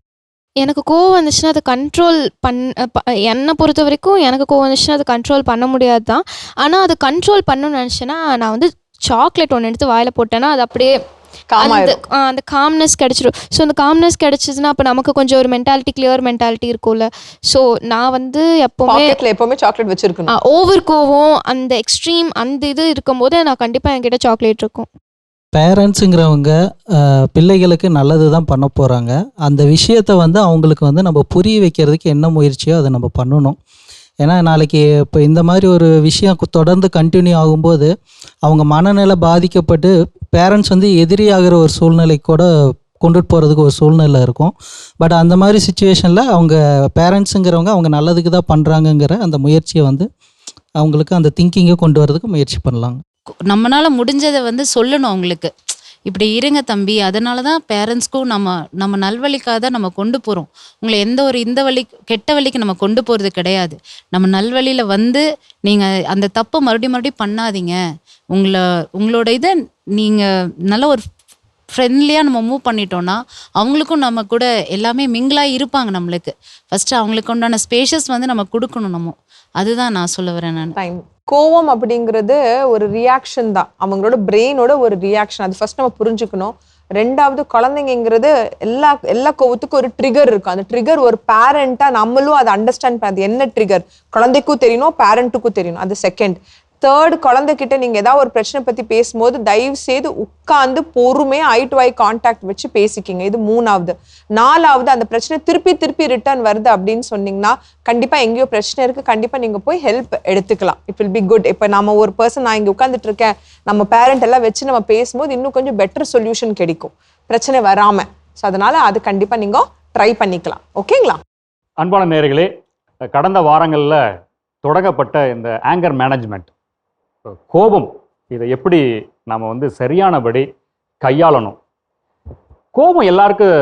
எனக்கு கோவம் வந்துச்சுன்னா அதை கண்ட்ரோல் என்னை பொறுத்த வரைக்கும் எனக்கு கோவம் வந்துச்சுன்னா அதை கண்ட்ரோல் பண்ண முடியாது தான். ஆனால் அதை கண்ட்ரோல் பண்ணணும்னு நினச்சேன்னா நான் வந்து சாக்லேட் ஒன்று எடுத்து வாயில் போட்டேன்னா அது அப்படியே அந்த காம்னஸ் கிடைச்சிடும். ஸோ அந்த காம்னஸ் கிடைச்சதுன்னா அப்போ நமக்கு கொஞ்சம் ஒரு மென்டாலிட்டி கிளியர் மென்டாலிட்டி இருக்கும்ல. ஸோ நான் வந்து எப்போவுமே சாக்லேட் வச்சிருக்கேன். ஓவர் கோவம் அந்த எக்ஸ்ட்ரீம் அந்த இது இருக்கும்போது நான் கண்டிப்பாக என்கிட்ட சாக்லேட் இருக்கும். பேரண்ட்ஸுங்கிறவங்க பிள்ளைகளுக்கு நல்லது தான் பண்ண போகிறாங்க. அந்த விஷயத்தை வந்து அவங்களுக்கு வந்து நம்ம புரிய வைக்கிறதுக்கு என்ன முயற்சியோ அதை நம்ம பண்ணணும். ஏன்னா நாளைக்கு இப்போ இந்த மாதிரி ஒரு விஷயம் தொடர்ந்து கண்டினியூ ஆகும்போது அவங்க மனநிலை பாதிக்கப்பட்டு பேரண்ட்ஸ் வந்து எதிரியாகிற ஒரு சூழ்நிலை கூட கொண்டுட்டு போகிறதுக்கு ஒரு சூழ்நிலை இருக்கும். பட் அந்த மாதிரி சுச்சுவேஷனில் அவங்க பேரண்ட்ஸுங்கிறவங்க அவங்க நல்லதுக்கு தான் பண்ணுறாங்கங்கிற அந்த முயற்சியை வந்து அவங்களுக்கு அந்த திங்கிங்கை கொண்டு வரதுக்கு முயற்சி பண்ணலாங்க. நம்மளால் முடிஞ்சதை வந்து சொல்லணும் அவங்களுக்கு, இப்படி இருங்க தம்பி. அதனால தான் பேரண்ட்ஸ்க்கும் நம்ம நல்வழிக்காக தான் நம்ம கொண்டு போகிறோம். உங்களை எந்த ஒரு இந்த வழி கெட்ட வழிக்கு நம்ம கொண்டு போகிறது கிடையாது. நம்ம நல்வழியில் வந்து நீங்கள் அந்த தப்பை மறுபடியும் பண்ணாதீங்க. உங்களோட இதை நீங்கள் நல்ல ஒரு ஃப்ரெண்ட்லியாக நம்ம மூவ் பண்ணிட்டோன்னா அவங்களுக்கும் நம்ம கூட எல்லாமே மிங்கிளாக இருப்பாங்க. நம்மளுக்கு ஃபஸ்ட்டு அவங்களுக்கு உண்டான ஸ்பேஷஸ் வந்து நம்ம கொடுக்கணும். நம்ம அதுதான் நான் சொல்ல வரேன். நான் கோவம் அப்படிங்கிறது ஒரு ரியாக்ஷன் தான், அவங்களோட பிரெயினோட ஒரு ரியாக்ஷன். அது ஃபர்ஸ்ட் நம்ம புரிஞ்சுக்கணும். ரெண்டாவது, குழந்தைங்கிறது எல்லா கோவத்துக்கும் ஒரு ட்ரிகர் இருக்கும். அந்த ட்ரிகர் ஒரு பேரண்டா நம்மளும் அதை அண்டர்ஸ்டாண்ட் பண்ணது என்ன ட்ரிகர் குழந்தைக்கும் தெரியணும், பேரண்ட்டுக்கும் தெரியணும். அது செகண்ட். தேர்ட், குழந்தைகிட்ட நீங்க ஏதாவது ஒரு பிரச்சனை பத்தி பேசும்போது தயவு செய்து உட்கார்ந்து பொறுமையா ஐ டு ஐ கான்டாக்ட் வச்சு பேசிக்கிங்க. இது மூணாவது. நாலாவது, அந்த பிரச்சனை திருப்பி ரிட்டர்ன் வருது அப்படின்னு சொன்னீங்கன்னா கண்டிப்பா எங்கேயோ பிரச்சனை இருக்கு, கண்டிப்பா நீங்க போய் ஹெல்ப் எடுத்துக்கலாம். It will be good. இப்ப நம்ம ஒரு பர்சன், நான் இங்க உட்காந்துட்டு இருக்கேன், நம்ம பேரண்ட் எல்லாம் வச்சு நம்ம பேசும்போது இன்னும் கொஞ்சம் பெட்டர் சொல்யூஷன் கிடைக்கும், பிரச்சனை வராம. ஸோ அதனால அது கண்டிப்பா நீங்க ட்ரை பண்ணிக்கலாம். ஓகேங்களா? அன்பான நேயர்களே, கடந்த வாரங்களில் தொடங்கப்பட்ட இந்த ஆங்கர் மேனேஜ்மெண்ட், கோபம், இதை எப்படி நம்ம வந்து சரியானபடி கையாளணும். கோபம் எல்லாருக்கும்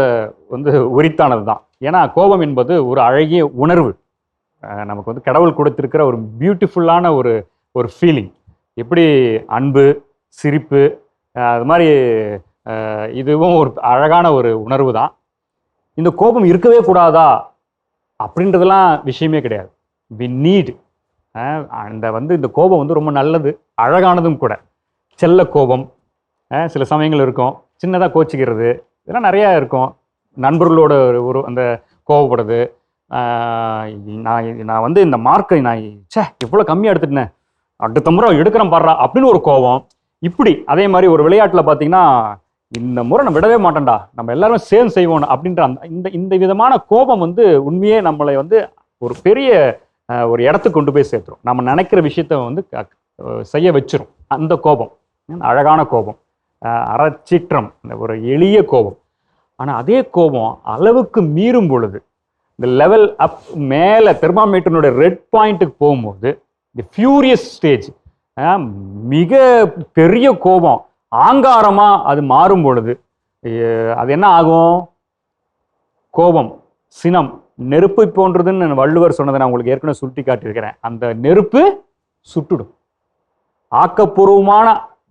வந்து உரித்தானது தான். ஏன்னா கோபம் என்பது ஒரு அழகிய உணர்வு. நமக்கு வந்து கடவுள் கொடுத்திருக்கிற ஒரு பியூட்டிஃபுல்லான ஒரு ஃபீலிங். எப்படி அன்பு, சிரிப்பு, அது மாதிரி இதுவும் ஒரு அழகான ஒரு உணர்வு தான். இந்த கோபம் இருக்கவே கூடாதா அப்படின்றதெல்லாம் விஷயமே கிடையாது. வி நீட் இந்த கோபம் வந்து ரொம்ப நல்லது, அழகானதும் கூட. செல்ல கோபம் சில சமயங்கள் இருக்கும், சின்னதாக கோச்சிக்கிறது, இதெல்லாம் நிறையா இருக்கும். நண்பர்களோட ஒரு அந்த கோபப்படுறது, நான் வந்து இந்த மார்க்கை நான் இவ்வளோ கம்மியாக எடுத்துட்டேன், அடுத்த முறை எடுக்கிறேன் பாடுறா அப்படின்னு ஒரு கோபம். இப்படி அதே மாதிரி ஒரு விளையாட்டில் பார்த்தீங்கன்னா, இந்த முறை நான் விடவே மாட்டேன்டா, நம்ம எல்லாருமே சேர்ந்து செய்வோம் அப்படின்ற இந்த விதமான கோபம் வந்து உண்மையே நம்மளை வந்து ஒரு பெரிய ஒரு இடத்துக்கு கொண்டு போய் சேர்த்துரும். நம்ம நினைக்கிற விஷயத்த வந்து செய்ய வச்சிரும். அந்த கோபம் அழகான கோபம், அறச்சீற்றம், ஒரு எளிய கோபம். ஆனால் அதே கோபம் அளவுக்கு மீறும் பொழுது, இந்த லெவல் அப் மேலே தெர்மாமீட்டருடைய ரெட் பாயிண்ட்டுக்கு போகும்போது, இந்த ஃபியூரியஸ் ஸ்டேஜ், மிக பெரிய கோபம், ஆங்காரமாக அது மாறும் பொழுது அது என்ன ஆகும்? கோபம், சினம் நெருப்பை போன்றதுன்னு வள்ளுவர் சொன்னதை நான் உங்களுக்கு ஏற்கனவே சுட்டி காட்டியிருக்கிறேன். அந்த நெருப்பு சுட்டுடும். ஆக்கப்பூர்வமான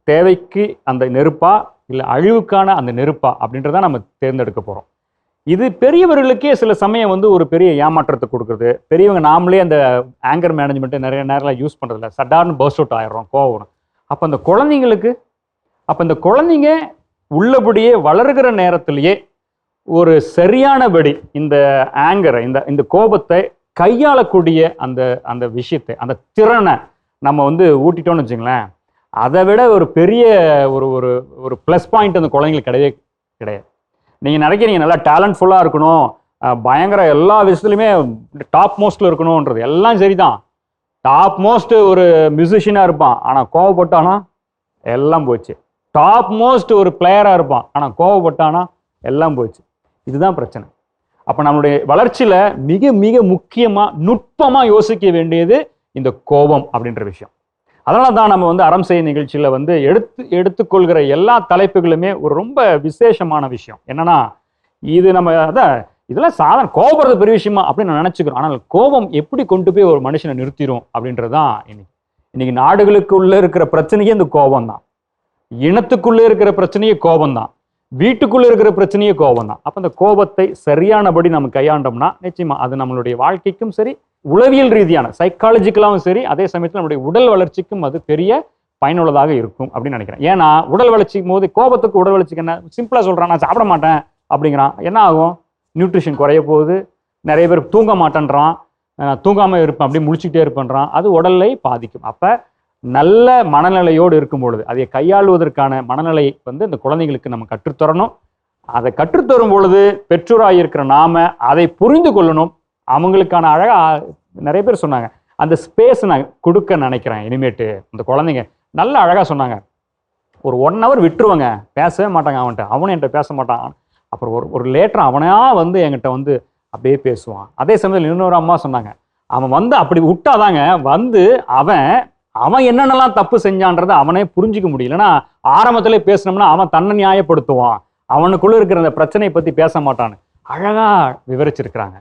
தேவைக்கு அந்த நெருப்பா, இல்லை அழிவுக்கான அந்த நெருப்பா அப்படின்றத நம்ம தேர்ந்தெடுக்க போகிறோம். இது பெரியவர்களுக்கே சில சமயம் வந்து ஒரு பெரிய ஏமாற்றத்தை கொடுக்குறது. பெரியவங்க நாமளே அந்த ஆங்கர் மேனேஜ்மெண்ட்டை நிறைய நேரம் யூஸ் பண்ணுறதில்ல, சடார்னு பர்ஸ்ட் அவுட் ஆயிடுறோம், கோவம். அப்போ அந்த குழந்தைங்களுக்கு, அப்போ இந்த குழந்தைங்க உள்ளபடியே வளர்கிற நேரத்திலேயே ஒரு சரியானபடி இந்த ஆங்கரை, இந்த கோபத்தை கையாளக்கூடிய அந்த விஷயத்தை, அந்த திறனை நம்ம வந்து ஊட்டிட்டோம்னு வச்சுங்களேன், அதை விட ஒரு பெரிய ஒரு ப்ளஸ் பாயிண்ட் அந்த குழந்தைங்களுக்கு கிடையவே கிடையாது. நீங்கள் நினைக்கிறீங்க நல்லா டேலண்ட்ஃபுல்லாக இருக்கணும், பயங்கர எல்லா விஷயத்துலையுமே டாப் மோஸ்ட்டில் இருக்கணுன்றது எல்லாம் சரிதான். டாப் மோஸ்ட் ஒரு மியூசிஷியனாக இருப்பான், ஆனால் கோவப்பட்டானா எல்லாம் போச்சு. டாப் மோஸ்ட் ஒரு பிளேயராக இருப்பான், ஆனால் கோவப்பட்டானா எல்லாம் போச்சு. இதுதான் பிரச்சனை. அப்போ நம்மளுடைய வளர்ச்சியில் மிக மிக முக்கியமாக நுட்பமாக யோசிக்க வேண்டியது இந்த கோபம் அப்படின்ற விஷயம். அதனால தான் நம்ம வந்து அறம் செய்ய நிகழ்ச்சியில் வந்து எடுத்துக்கொள்கிற எல்லா தலைப்புகளுமே ஒரு ரொம்ப விசேஷமான விஷயம். என்னன்னா, இது நம்ம இதெல்லாம் சாதாரண கோபப்படுறது பெரிய விஷயமா அப்படின்னு நினச்சிக்கிறோம். ஆனால் கோபம் எப்படி கொண்டு போய் ஒரு மனுஷனை நிறுத்திடும் அப்படின்றது தான் இன்னைக்கு நாடுகளுக்குள்ளே இருக்கிற பிரச்சனையே இந்த கோபம் தான். இனத்துக்குள்ளே இருக்கிற பிரச்சனையே கோபம் தான். வீட்டுக்குள்ளே இருக்கிற பிரச்சனையே கோபம் தான். அப்போ அந்த கோபத்தை சரியானபடி நம்ம கையாண்டோம்னா நிச்சயமா அது நம்மளுடைய வாழ்க்கைக்கும் சரி, உளவியல் ரீதியான சைக்காலஜிக்கலாகவும் சரி, அதே சமயத்தில் நம்மளுடைய உடல் வளர்ச்சிக்கும் அது பெரிய பயனுள்ளதாக இருக்கும் அப்படின்னு நினைக்கிறேன். ஏன்னா உடல் வளர்ச்சிக்கும் போது கோபத்துக்கு உடல் வளர்ச்சிக்கு என்ன சிம்பிளாக சொல்கிறான், நான் சாப்பிட மாட்டேன் அப்படிங்கிறான், என்ன ஆகும்? நியூட்ரிஷன் குறைய போகுது. நிறைய பேர் தூங்க மாட்டேன்றான், தூங்காமல் இருப்பேன், அப்படியே முழிச்சுக்கிட்டே இருப்பேன்றான். அது உடலை பாதிக்கும். அப்போ நல்ல மனநிலையோடு இருக்கும் பொழுது அதை கையாளுவதற்கான மனநிலை வந்து இந்த குழந்தைங்களுக்கு நம்ம கற்றுத்தரணும். அதை கற்றுத்தரும் பொழுது பெற்றோராக இருக்கிற நாம அதை புரிந்து கொள்ளணும். அவங்களுக்கான அழகா நிறைய பேர் சொன்னாங்க, அந்த ஸ்பேஸ் நான் கொடுக்க நினைக்கிறேன் இனிமேட்டு. அந்த குழந்தைங்க நல்ல அழகாக சொன்னாங்க, ஒரு 1 hour விட்டுருவாங்க, பேசவே மாட்டாங்க அவன்கிட்ட, அவனும் என்கிட்ட பேச மாட்டான், அப்புறம் ஒரு லேட்டர் அவனா வந்து என்கிட்ட வந்து அப்படியே பேசுவான். அதே சமயத்தில் இன்னொரு அம்மா சொன்னாங்க, அவன் வந்து அப்படி விட்டாதாங்க வந்து அவன் என்னென்னலாம் தப்பு செஞ்சான்றதை அவனே புரிஞ்சிக்க முடியலன்னா ஆரம்பத்திலே பேசினோம்னா அவன் தன்னை நியாயப்படுத்துவான், அவனுக்குள்ள இருக்கிற அந்த பிரச்சனையை பற்றி பேச மாட்டான்னு அழகா விவரிச்சிருக்கிறாங்க.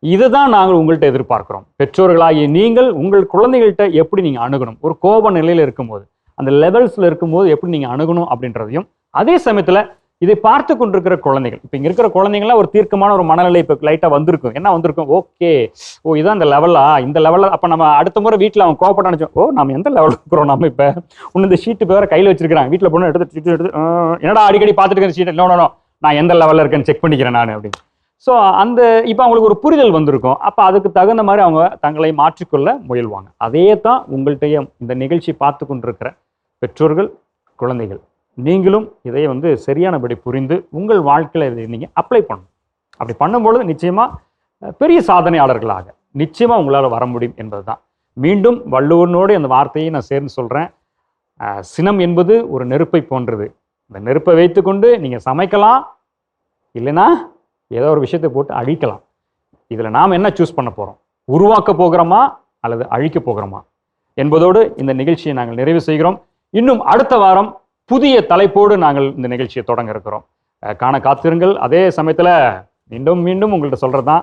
இதுதான் நாங்கள் உங்கள்கிட்ட எதிர்பார்க்கிறோம். பெற்றோர்களாகிய நீங்கள் உங்கள் குழந்தைகள்கிட்ட எப்படி நீங்கள் அணுகணும், ஒரு கோப நிலையில் இருக்கும்போது அந்த லெவல்ஸில் இருக்கும்போது எப்படி நீங்கள் அணுகணும் அப்படின்றதையும், அதே சமயத்தில் இதை பார்த்து கொண்டிருக்கிற குழந்தைகள், இப்போ இங்கே இருக்கிற குழந்தைங்களாம் ஒரு தீர்க்கமான ஒரு மனநிலை இப்போ லைட்டாக வந்திருக்கும். என்ன வந்திருக்கும், ஓகே இதான் இந்த லெவலா, இந்த லெவலில் அப்போ நம்ம அடுத்த முறை வீட்டில் அவன் கோவப்பட்ட நினச்சோம், நம்ம எந்த லெவலில் இருக்கிறோம், நம்ம இப்போ இன்னும் இந்த ஷீட்டு பேர கையில் வச்சிருக்கிறாங்க, வீட்டில் போன எடுத்து என்னடா அடிக்கடி பார்த்துட்டு இருக்கிற ஷீட், நோ நான் எந்த லெவலில் இருக்கேன்னு செக் பண்ணிக்கிறேன் நான் அப்படின்னு. ஸோ அந்த இப்போ அவங்களுக்கு ஒரு புரிதல் வந்திருக்கும். அப்போ அதுக்கு தகுந்த மாதிரி அவங்க தங்களை மாற்றிக்கொள்ள முயல்வாங்க. அதே தான் உங்கள்கிட்டையும் இந்த நிகழ்ச்சி பார்த்து கொண்டிருக்கிற பெற்றோர்கள், குழந்தைகள், நீங்களும் இதை வந்து சரியானபடி புரிந்து உங்கள் வாழ்க்கையில் இதை நீங்கள் அப்ளை பண்ணணும். அப்படி பண்ணும்பொழுது நிச்சயமாக பெரிய சாதனையாளர்களாக நிச்சயமாக உங்களால் வர முடியும் என்பது தான். மீண்டும் வள்ளுவனோடு அந்த வார்த்தையை நான் சேர்ந்து சொல்கிறேன். சினம் என்பது ஒரு நெருப்பை போன்றது. இந்த நெருப்பை வைத்துக்கொண்டு நீங்கள் சமைக்கலாம், இல்லைன்னா ஏதோ ஒரு விஷயத்தை போட்டு அழிக்கலாம். இதில் நாம் என்ன சூஸ் பண்ண போகிறோம், உருவாக்க போகிறோமா அல்லது அழிக்க போகிறோமா என்பதோடு இந்த நிகழ்ச்சியை நாங்கள் நிறைவு செய்கிறோம். இன்னும் அடுத்த வாரம் புதிய தலைப்போடு நாங்கள் இந்த நிகழ்ச்சியை தொடங்க இருக்கிறோம். காண காத்திருங்கள். அதே சமயத்தில் மீண்டும் உங்கள்கிட்ட சொல்கிறது தான்,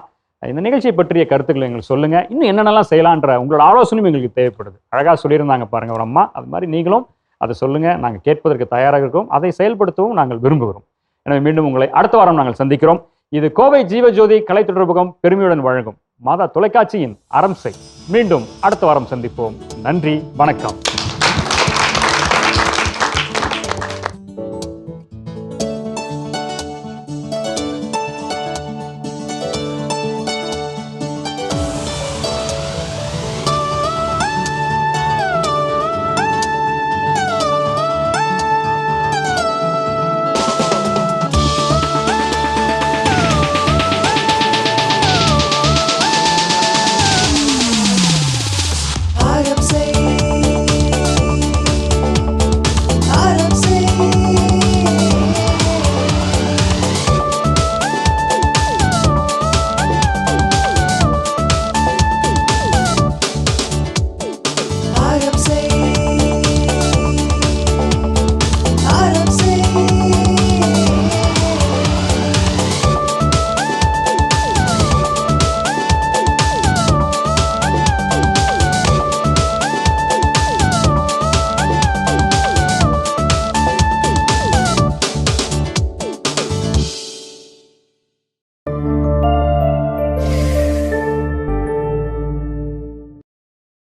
இந்த நிகழ்ச்சியை பற்றிய கருத்துக்களை எங்களுக்கு சொல்லுங்கள். இன்னும் என்னென்னலாம் செய்யலான்ற உங்களோட ஆலோசனையும் எங்களுக்கு தேவைப்படுது. அழகாக சொல்லியிருந்தாங்க பாருங்கள் ஒரு அம்மா, அது மாதிரி நீங்களும் அதை சொல்லுங்கள். நாங்கள் கேட்பதற்கு தயாராக இருக்கோம், அதை செயல்படுத்தவும் நாங்கள் விரும்புகிறோம். எனவே மீண்டும் உங்களை அடுத்த வாரம் நாங்கள் சந்திக்கிறோம். இது கோவை ஜீவஜோதி கலை தொடர்பகம் பெருமையுடன் வழங்கும் மாதா தொலைக்காட்சியின் அறம் செய். மீண்டும் அடுத்த வாரம் சந்திப்போம். நன்றி, வணக்கம்.